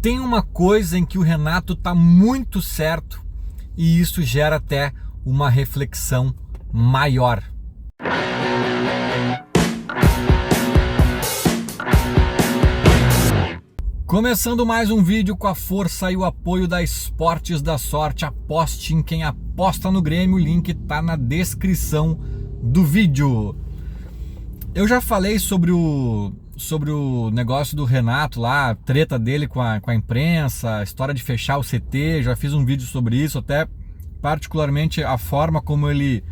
tem uma coisa em que o Renato tá muito certo e isso gera até uma reflexão maior. Começando mais um vídeo com a força e o apoio da Esportes da Sorte. Aposte em quem aposta no Grêmio, o link tá na descrição do vídeo. Eu já falei sobre o negócio do Renato lá, a treta dele com a imprensa, a história de fechar o CT, já fiz um vídeo sobre isso, até particularmente a forma como ele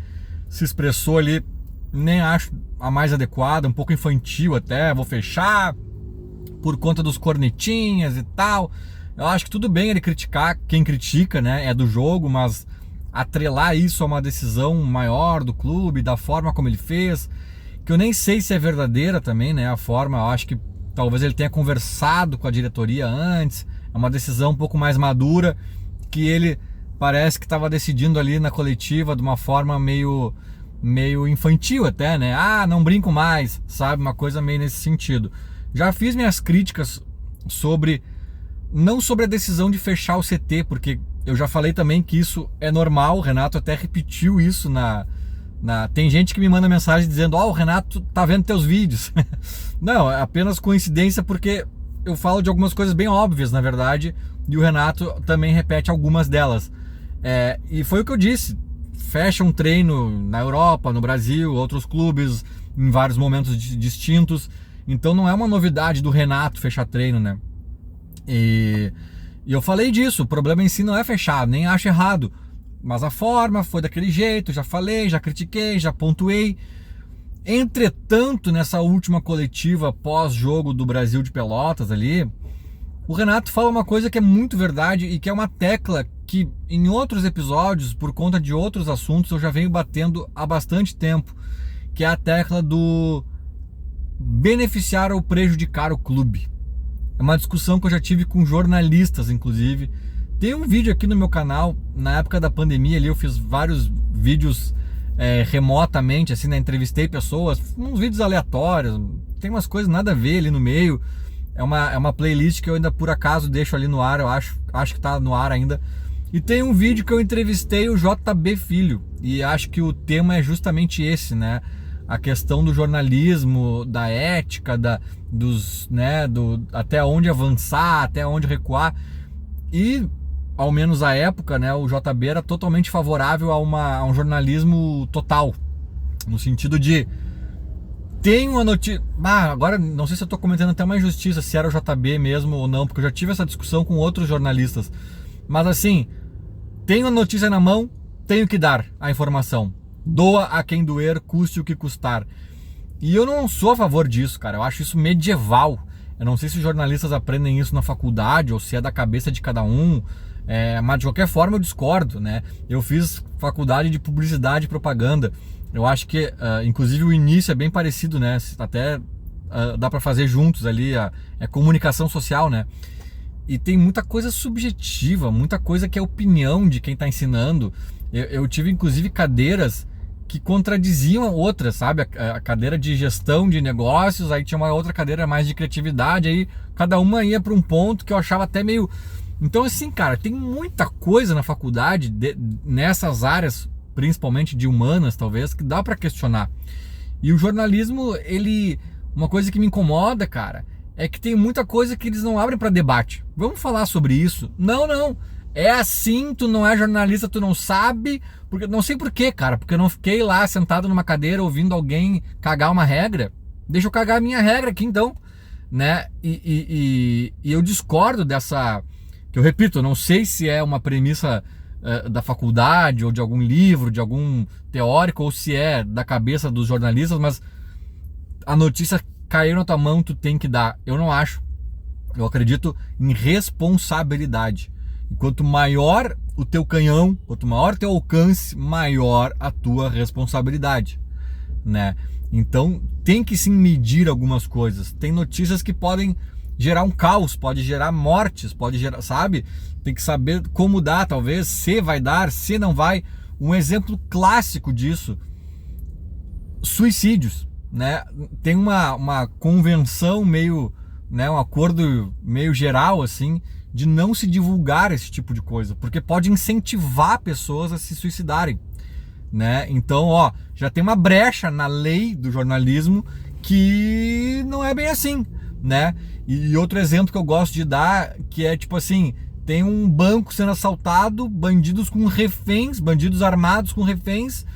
se expressou ali, nem acho a mais adequada, um pouco infantil até, vou fechar por conta dos cornetinhas e tal. Eu acho que tudo bem ele criticar, quem critica, né, é do jogo, mas atrelar isso a uma decisão maior do clube, da forma como ele fez, que eu nem sei se é verdadeira também, né, a forma, eu acho que talvez ele tenha conversado com a diretoria antes, é uma decisão um pouco mais madura, que ele parece que estava decidindo ali na coletiva de uma forma meio infantil até, né, não brinco mais, sabe, uma coisa meio nesse sentido. Já fiz minhas críticas não sobre a decisão de fechar o CT, porque eu já falei também que isso é normal, o Renato até repetiu isso tem gente que me manda mensagem dizendo, o Renato tá vendo teus vídeos. Não, é apenas coincidência, porque eu falo de algumas coisas bem óbvias, na verdade, e o Renato também repete algumas delas. E foi o que eu disse, fecha um treino na Europa, no Brasil, outros clubes, em vários momentos distintos. Então não é uma novidade do Renato fechar treino, né? E eu falei disso, o problema em si não é fechar, nem acho errado. Mas a forma foi daquele jeito, já falei, já critiquei, já pontuei. Entretanto, nessa última coletiva pós-jogo do Brasil de Pelotas ali, o Renato fala uma coisa que é muito verdade e que é uma tecla que em outros episódios, por conta de outros assuntos, eu já venho batendo há bastante tempo, que é a tecla do beneficiar ou prejudicar o clube. É uma discussão que eu já tive com jornalistas, inclusive. Tem um vídeo aqui no meu canal, na época da pandemia ali, eu fiz vários vídeos remotamente, assim, né? Entrevistei pessoas, uns vídeos aleatórios, tem umas coisas nada a ver ali no meio. É uma playlist que eu ainda por acaso deixo ali no ar, eu acho que tá no ar ainda. E tem um vídeo que eu entrevistei o JB Filho, e acho que o tema é justamente esse, né? A questão do jornalismo, da ética, até onde avançar, até onde recuar. E, ao menos à época, né, o JB era totalmente favorável a um jornalismo total. No sentido de, tem uma notícia... agora não sei se eu estou cometendo até uma injustiça, se era o JB mesmo ou não, porque eu já tive essa discussão com outros jornalistas. Mas assim, tenho a notícia na mão, tenho que dar a informação. Doa a quem doer, custe o que custar. E eu não sou a favor disso, cara. Eu acho isso medieval. Eu não sei se os jornalistas aprendem isso na faculdade ou se é da cabeça de cada um. Mas de qualquer forma eu discordo, né? Eu fiz faculdade de publicidade e propaganda. Eu acho que, inclusive, o início é bem parecido, né? Até dá para fazer juntos ali. É comunicação social, né? E tem muita coisa subjetiva, muita coisa que é opinião de quem está ensinando. Eu tive, inclusive, cadeiras que contradiziam outras, sabe? A cadeira de gestão de negócios, aí tinha uma outra cadeira mais de criatividade, aí cada uma ia para um ponto que eu achava até meio... Então assim, cara, tem muita coisa na faculdade, nessas áreas, principalmente de humanas, talvez, que dá para questionar. E o jornalismo, uma coisa que me incomoda, cara, é que tem muita coisa que eles não abrem para debate. Vamos falar sobre isso? Não. É assim, tu não é jornalista, tu não sabe, porque não sei por quê, cara, porque eu não fiquei lá sentado numa cadeira ouvindo alguém cagar uma regra. Deixa eu cagar a minha regra aqui então, né? E eu discordo dessa, que eu repito, eu não sei se é uma premissa da faculdade ou de algum livro, de algum teórico, ou se é da cabeça dos jornalistas, mas a notícia caiu na tua mão, tu tem que dar. Eu não acho. Eu acredito em responsabilidade. E quanto maior o teu canhão, quanto maior o teu alcance, maior a tua responsabilidade, né? Então tem que sim medir algumas coisas. Tem notícias que podem gerar um caos, pode gerar mortes, pode gerar, sabe? Tem que saber como dar, talvez, se vai dar, se não vai. Um exemplo clássico disso, suicídios, né? Tem uma convenção meio, né, um acordo meio geral, assim, de não se divulgar esse tipo de coisa, porque pode incentivar pessoas a se suicidarem, né? Então, ó, já tem uma brecha na lei do jornalismo que não é bem assim, né? E outro exemplo que eu gosto de dar, que é tipo assim, tem um banco sendo assaltado, bandidos com reféns, bandidos armados com reféns,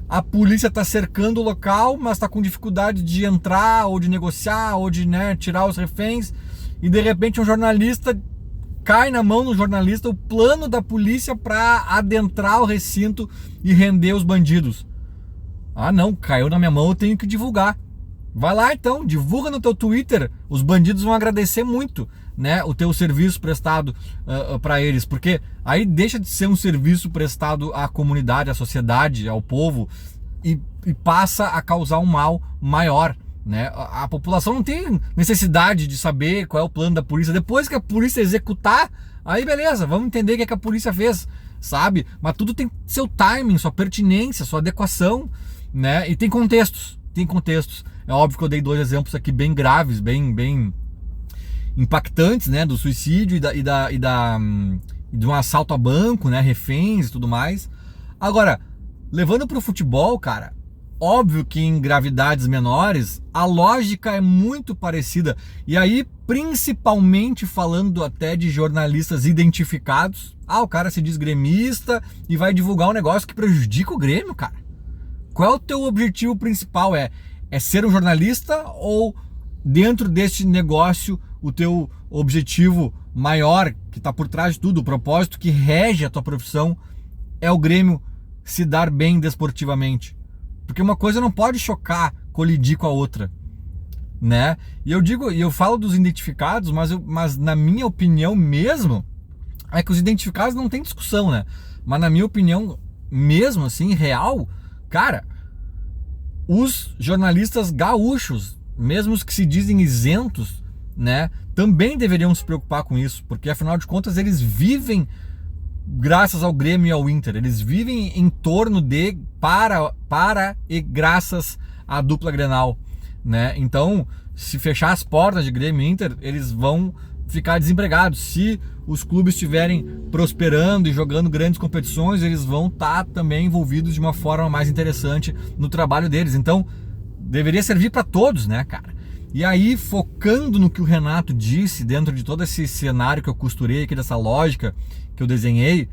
a polícia tá cercando o local, mas tá com dificuldade de entrar, ou de negociar, ou de, né, tirar os reféns, e de repente um jornalista cai na mão do jornalista o plano da polícia para adentrar o recinto e render os bandidos. Ah não, caiu na minha mão, eu tenho que divulgar. Vai lá então, divulga no teu Twitter, os bandidos vão agradecer muito, né, o teu serviço prestado para eles, porque aí deixa de ser um serviço prestado à comunidade, à sociedade, ao povo, e passa a causar um mal maior, né? A população não tem necessidade de saber qual é o plano da polícia. Depois que a polícia executar, aí beleza, vamos entender o que é que a polícia fez, sabe? Mas tudo tem seu timing, sua pertinência, sua adequação, né? E tem contextos. É óbvio que eu dei 2 exemplos aqui bem graves, bem impactantes, né? Do suicídio e de um assalto a banco, né? Reféns e tudo mais. Agora, levando para o futebol, cara, óbvio que em gravidades menores a lógica é muito parecida. E aí, principalmente falando até de jornalistas identificados. Ah, o cara se diz gremista e vai divulgar um negócio que prejudica o Grêmio, cara. Qual é o teu objetivo principal? É ser um jornalista, ou dentro deste negócio o teu objetivo maior, que está por trás de tudo, o propósito que rege a tua profissão, é o Grêmio se dar bem desportivamente? Porque uma coisa não pode chocar, colidir com a outra, né? E eu falo dos identificados, mas na minha opinião mesmo, é que os identificados não tem discussão, né? Mas na minha opinião mesmo, assim, real, cara, os jornalistas gaúchos, mesmo os que se dizem isentos, né, também deveriam se preocupar com isso, porque afinal de contas eles vivem graças ao Grêmio e ao Inter, eles vivem em torno de, para e graças à dupla Grenal, né? Então, se fechar as portas de Grêmio e Inter, eles vão ficar desempregados. Se os clubes estiverem prosperando e jogando grandes competições, eles vão estar também envolvidos de uma forma mais interessante no trabalho deles. Então, deveria servir para todos, né, cara? E aí, focando no que o Renato disse, dentro de todo esse cenário que eu costurei aqui, dessa lógica que eu desenhei,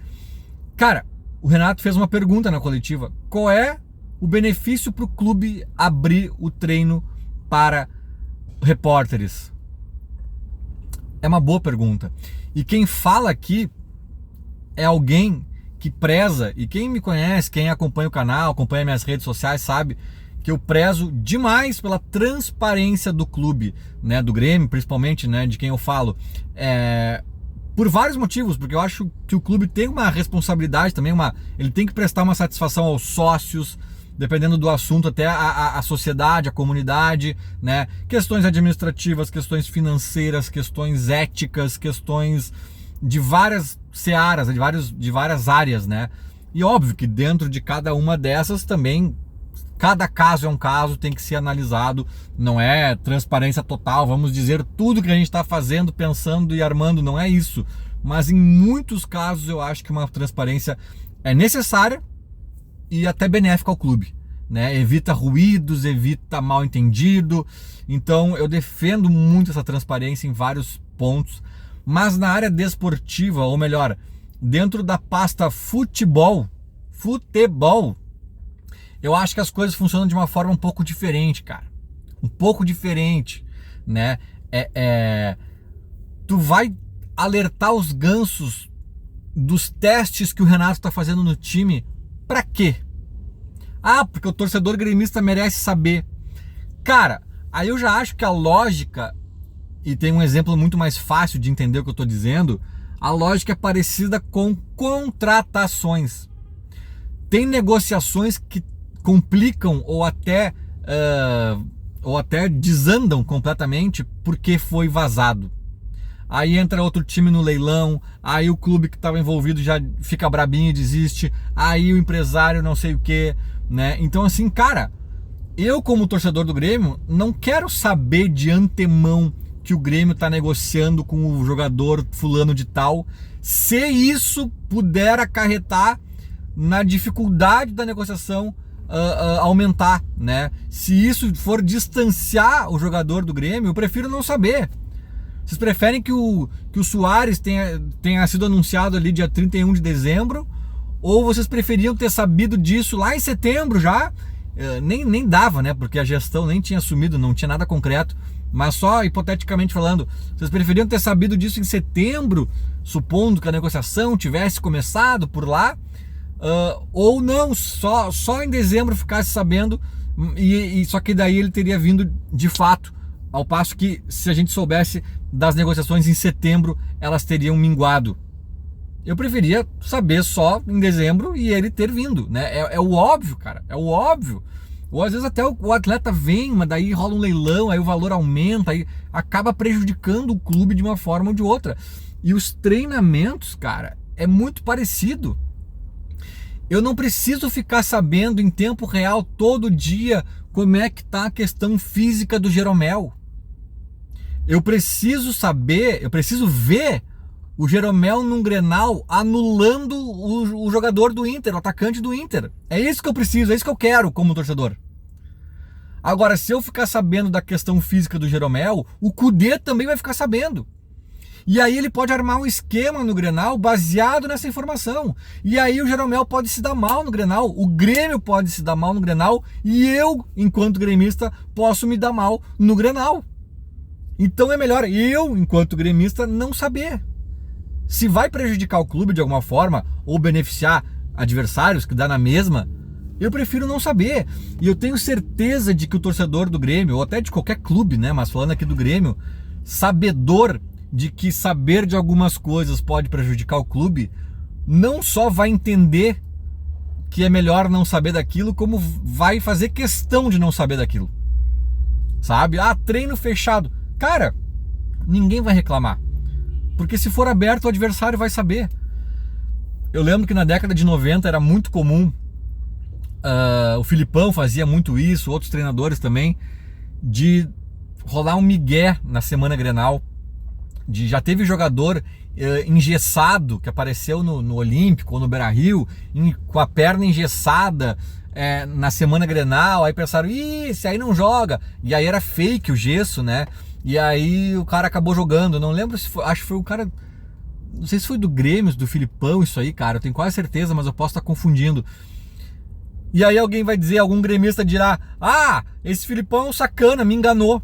cara, o Renato fez uma pergunta na coletiva: qual é o benefício para o clube abrir o treino para repórteres? É uma boa pergunta. E quem fala aqui é alguém que preza, e quem me conhece, quem acompanha o canal, acompanha minhas redes sociais, sabe que eu prezo demais pela transparência do clube, né, do Grêmio, principalmente, né, de quem eu falo. Por vários motivos, porque eu acho que o clube tem uma responsabilidade também, ele tem que prestar uma satisfação aos sócios, dependendo do assunto, até a sociedade, a comunidade, né? Questões administrativas, questões financeiras, questões éticas, questões de várias searas, de várias áreas, né? E óbvio que dentro de cada uma dessas também, cada caso é um caso, tem que ser analisado, não é transparência total, vamos dizer tudo que a gente está fazendo, pensando e armando, não é isso. Mas em muitos casos eu acho que uma transparência é necessária e até benéfica ao clube, né? Evita ruídos, evita mal entendido. Então eu defendo muito essa transparência em vários pontos, mas na área desportiva, ou melhor, dentro da pasta futebol, eu acho que as coisas funcionam de uma forma um pouco diferente, cara. Um pouco diferente, né? Tu vai alertar os gansos dos testes que o Renato tá fazendo no time. Pra quê? Ah, porque o torcedor gremista merece saber. Cara, aí eu já acho que a lógica, e tem um exemplo muito mais fácil de entender o que eu tô dizendo, a lógica é parecida com contratações. Tem negociações que complicam ou até desandam completamente porque foi vazado. Aí entra outro time no leilão, aí o clube que estava envolvido já fica brabinho e desiste, aí o empresário não sei o que, né? Então assim, cara, eu como torcedor do Grêmio não quero saber de antemão que o Grêmio está negociando com o jogador fulano de tal, se isso puder acarretar na dificuldade da negociação aumentar, né? Se isso for distanciar o jogador do Grêmio, eu prefiro não saber. Vocês preferem que o Soares tenha sido anunciado ali dia 31 de dezembro, ou vocês preferiam ter sabido disso lá em setembro já? Nem dava, né? Porque a gestão nem tinha assumido, não tinha nada concreto. Mas só hipoteticamente falando, vocês preferiam ter sabido disso em setembro, supondo que a negociação tivesse começado por lá, ou não, só em dezembro ficasse sabendo, e só que daí ele teria vindo de fato, ao passo que se a gente soubesse das negociações em setembro, elas teriam minguado. Eu preferia saber só em dezembro e ele ter vindo, né? É o óbvio, cara, é o óbvio. Ou às vezes até o atleta vem, mas daí rola um leilão, aí o valor aumenta, aí acaba prejudicando o clube de uma forma ou de outra. E os treinamentos, cara, é muito parecido. Eu não preciso ficar sabendo em tempo real, todo dia, como é que tá a questão física do Jeromel. Eu preciso saber, eu preciso ver o Jeromel num Grenal anulando o jogador do Inter, o atacante do Inter. É isso que eu preciso, é isso que eu quero como torcedor. Agora, se eu ficar sabendo da questão física do Jeromel, o Kudê também vai ficar sabendo. E aí ele pode armar um esquema no Grenal baseado nessa informação. E aí o Jeromel pode se dar mal no Grenal, o Grêmio pode se dar mal no Grenal, e eu, enquanto gremista, posso me dar mal no Grenal. Então é melhor eu, enquanto gremista, não saber. Se vai prejudicar o clube de alguma forma, ou beneficiar adversários, que dá na mesma, eu prefiro não saber. E eu tenho certeza de que o torcedor do Grêmio, ou até de qualquer clube, né, mas falando aqui do Grêmio, sabedor de que saber de algumas coisas pode prejudicar o clube, não só vai entender que é melhor não saber daquilo, como vai fazer questão de não saber daquilo. Sabe? Treino fechado. Cara, ninguém vai reclamar. Porque se for aberto, o adversário vai saber. Eu lembro que na década de 90 era muito comum, o Filipão fazia muito isso, outros treinadores também, de rolar um migué na semana Grenal. Já teve jogador engessado que apareceu no Olímpico ou no Beira-Rio, com a perna engessada na semana Grenal. Aí pensaram, esse aí não joga. E aí era fake o gesso, né? E aí o cara acabou jogando. Não lembro se foi, acho que foi o cara, não sei se foi do Grêmio, do Filipão, isso aí, cara. Eu tenho quase certeza, mas eu posso estar confundindo. E aí alguém vai dizer, algum gremista dirá, esse Filipão é um sacana, me enganou.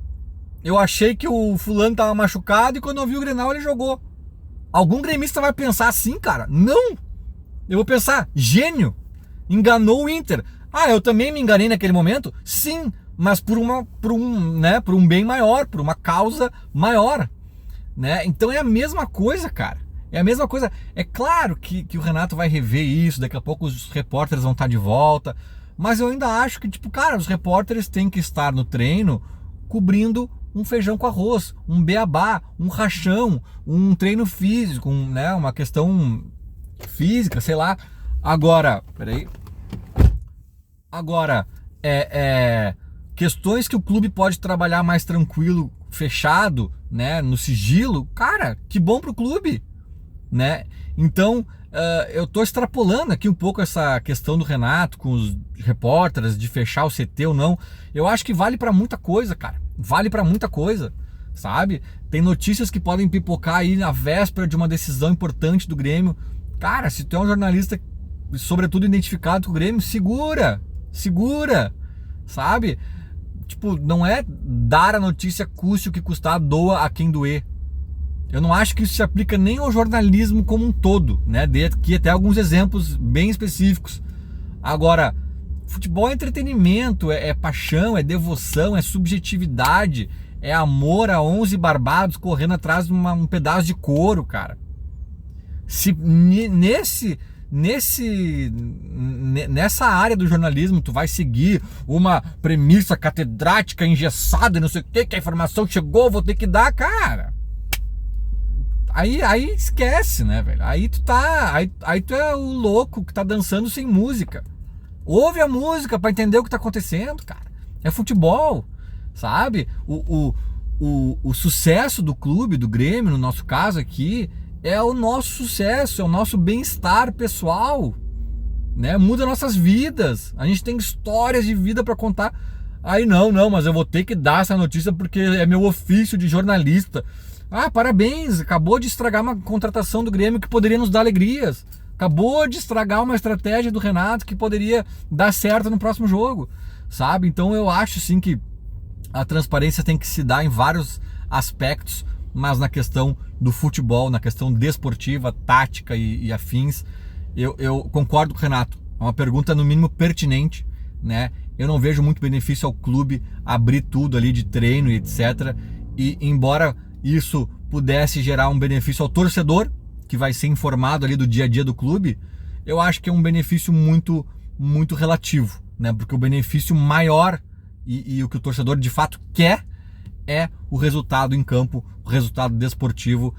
Eu achei que o fulano tava machucado e quando eu vi o Grenal ele jogou. Algum gremista vai pensar assim, cara? Não! Eu vou pensar, gênio, enganou o Inter. Eu também me enganei naquele momento? Sim, mas por um bem maior, por uma causa maior, né? Então é a mesma coisa, cara. É a mesma coisa. É claro que o Renato vai rever isso, daqui a pouco os repórteres vão estar de volta, mas eu ainda acho que, os repórteres têm que estar no treino cobrindo um feijão com arroz, um beabá, um rachão, um treino físico, uma questão física, sei lá. Agora, questões que o clube pode trabalhar mais tranquilo, fechado, né, no sigilo, cara, que bom pro clube, né? Então, eu tô extrapolando aqui um pouco essa questão do Renato com os repórteres, de fechar o CT ou não. Eu acho que vale pra muita coisa, cara. Vale pra muita coisa, sabe? Tem notícias que podem pipocar aí na véspera de uma decisão importante do Grêmio. Cara, se tu é um jornalista, sobretudo identificado com o Grêmio, segura, sabe? Não é dar a notícia custe o que custar, doa a quem doer. Eu não acho que isso se aplica nem ao jornalismo como um todo, né? Dei aqui até alguns exemplos bem específicos. Agora, futebol é entretenimento, é paixão, é devoção, é subjetividade, é amor a 11 barbados correndo atrás de um pedaço de couro, cara. Se nessa área do jornalismo tu vai seguir uma premissa catedrática engessada, não sei o que a informação chegou, vou ter que dar, cara. Aí esquece, né, velho? Aí tu é o louco que tá dançando sem música. Ouve a música pra entender o que tá acontecendo, cara. É futebol, sabe? O o sucesso do clube, do Grêmio, no nosso caso aqui, é o nosso sucesso, é o nosso bem-estar pessoal, né? Muda nossas vidas. A gente tem histórias de vida para contar. Aí não, mas eu vou ter que dar essa notícia porque é meu ofício de jornalista. Ah, parabéns, acabou de estragar uma contratação do Grêmio que poderia nos dar alegrias. Acabou de estragar uma estratégia do Renato que poderia dar certo no próximo jogo, sabe? Então eu acho sim que a transparência tem que se dar em vários aspectos, mas na questão do futebol, na questão desportiva, tática e afins, eu concordo com o Renato. É uma pergunta no mínimo pertinente, né? Eu não vejo muito benefício ao clube abrir tudo ali de treino e etc. E embora isso pudesse gerar um benefício ao torcedor, que vai ser informado ali do dia a dia do clube, eu acho que é um benefício muito, muito relativo, né? Porque o benefício maior e o que o torcedor de fato quer é o resultado em campo, o resultado desportivo,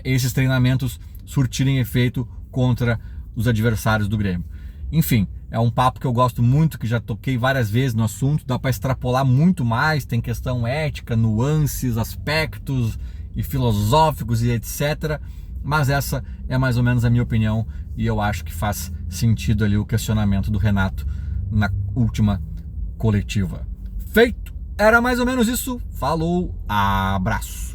esses treinamentos surtirem efeito contra os adversários do Grêmio. Enfim, é um papo que eu gosto muito, que já toquei várias vezes no assunto, dá para extrapolar muito mais, tem questão ética, nuances, aspectos e filosóficos e etc. Mas essa é mais ou menos a minha opinião e eu acho que faz sentido ali o questionamento do Renato na última coletiva. Feito! Era mais ou menos isso. Falou, abraço!